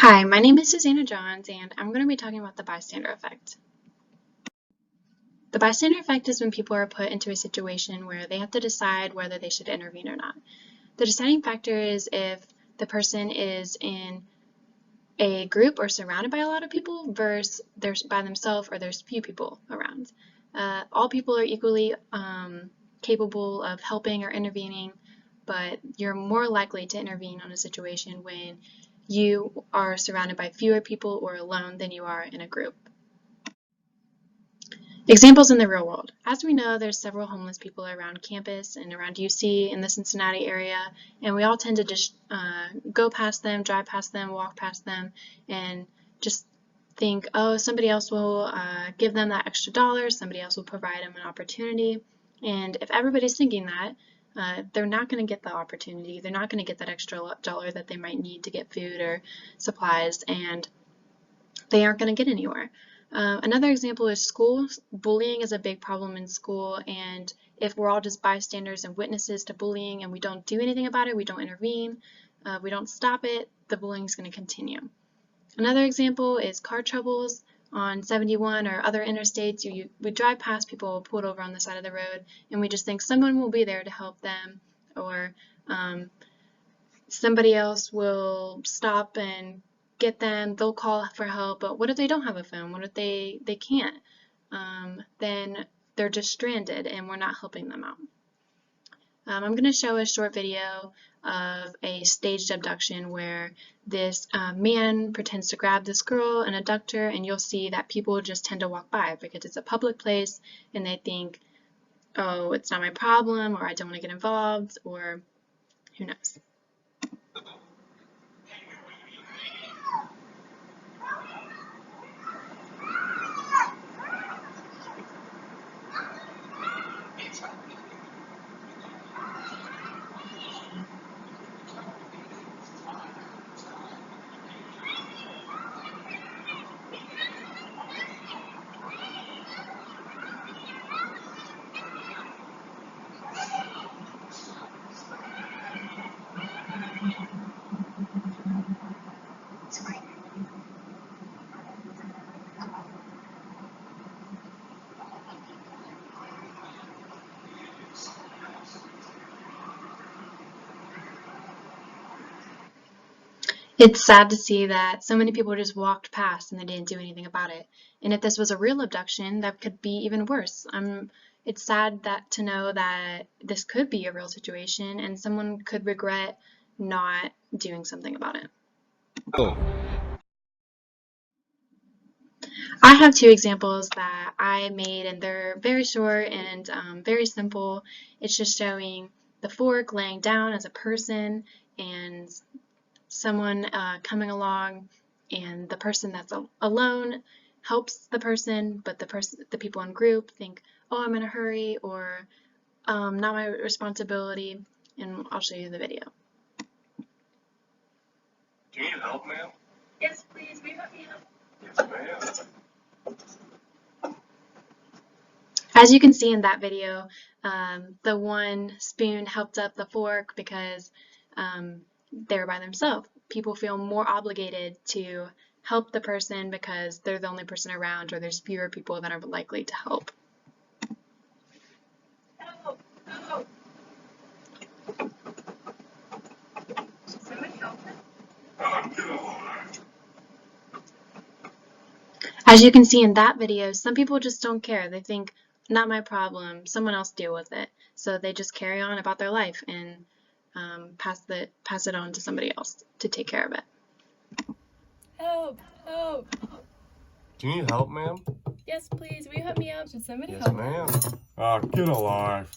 Hi, my name is Suzannah Johns, and I'm going to be talking about the bystander effect. The bystander effect is when people are put into a situation where they have to decide whether they should intervene or not. The deciding factor is if the person is in a group or surrounded by a lot of people versus they're by themselves or there's few people around. All people are equally capable of helping or intervening, but you're more likely to intervene on a situation when you are surrounded by fewer people or alone than you are in a group. Examples in the real world. As we know, there's several homeless people around campus and around UC in the Cincinnati area, and we all tend to just go past them, drive past them, walk past them, and just think, oh, somebody else will give them that extra dollar, somebody else will provide them an opportunity. And if everybody's thinking that, they're not going to get the opportunity, they're not going to get that extra dollar that they might need to get food or supplies, and they aren't going to get anywhere. Another example is school. Bullying is a big problem in school, and if we're all just bystanders and witnesses to bullying and we don't do anything about it, we don't intervene, we don't stop it, the bullying is going to continue. Another example is car troubles on 71 or other interstates. We drive past people pulled over on the side of the road, and we just think someone will be there to help them, or somebody else will stop and get them, they'll call for help, but what if they don't have a phone? What if they can't? Then they're just stranded and we're not helping them out. I'm going to show a short video of a staged abduction where this man pretends to grab this girl and abduct her, and you'll see that people just tend to walk by because it's a public place and they think, oh, it's not my problem, or I don't want to get involved, or who knows. It's sad to see that so many people just walked past and they didn't do anything about it. And if this was a real abduction, that could be even worse. It's sad to know that this could be a real situation and someone could regret not doing something about it. Oh. I have two examples that I made, and they're very short and very simple. It's just showing the fork laying down as a person and someone coming along, and the person that's alone helps the person, but the people in group think, oh, I'm in a hurry, or not my responsibility, and I'll show you the video. Do you need help, ma'am? Yes, please. Will you help me out? Yes, ma'am. As you can see in that video, the one spoon helped up the fork because they're by themselves. People feel more obligated to help the person because they're the only person around, or there's fewer people that are likely to help. Help! Help! Should somebody help them? Get alive. As you can see in that video, some people just don't care. They think, not my problem, someone else deal with it. So they just carry on about their life and pass it on to somebody else to take care of it. Help! Help! Do you need help, ma'am? Yes, please. Will you help me out? Should somebody Yes, help ma'am. them? Get alive.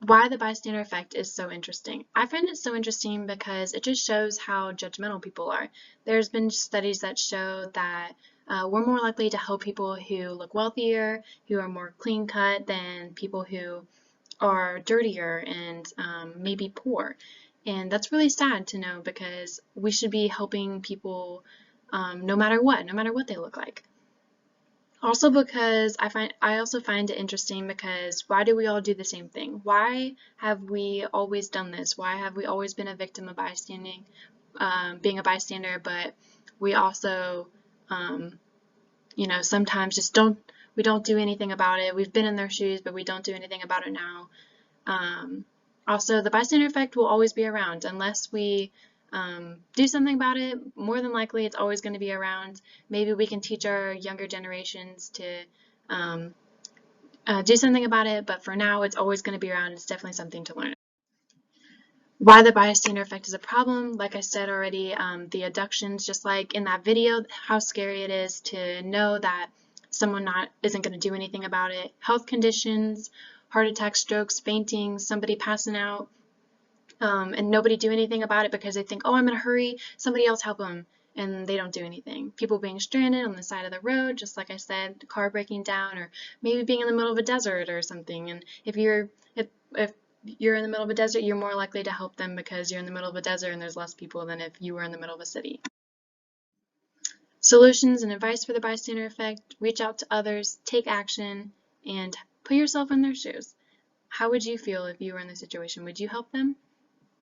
Why the bystander effect is so interesting. I find it so interesting because it just shows how judgmental people are. There's been studies that show that we're more likely to help people who look wealthier, who are more clean cut, than people who are dirtier and maybe poor. And that's really sad to know because we should be helping people no matter what they look like. Also because I also find it interesting because why do we all do the same thing? Why have we always done this? Why have we always been a victim of bystanding, being a bystander, but we also, you know, sometimes just we don't do anything about it. We've been in their shoes, but we don't do anything about it now. Also, the bystander effect will always be around unless we do something about it. More than likely, it's always going to be around. Maybe we can teach our younger generations to do something about it, but for now, it's always going to be around. It's definitely something to learn. Why the bystander effect is a problem, like I said already, the abductions, just like in that video, how scary it is to know that someone isn't going to do anything about it. Health conditions, heart attacks, strokes, fainting, somebody passing out, and nobody do anything about it because they think, oh, I'm in a hurry, somebody else help them, and they don't do anything. People being stranded on the side of the road, just like I said, car breaking down, or maybe being in the middle of a desert or something. And if you're in the middle of a desert, you're more likely to help them because you're in the middle of a desert and there's less people than if you were in the middle of a city. Solutions and advice for the bystander effect: reach out to others, take action, and put yourself in their shoes. How would you feel if you were in the situation? Would you help them?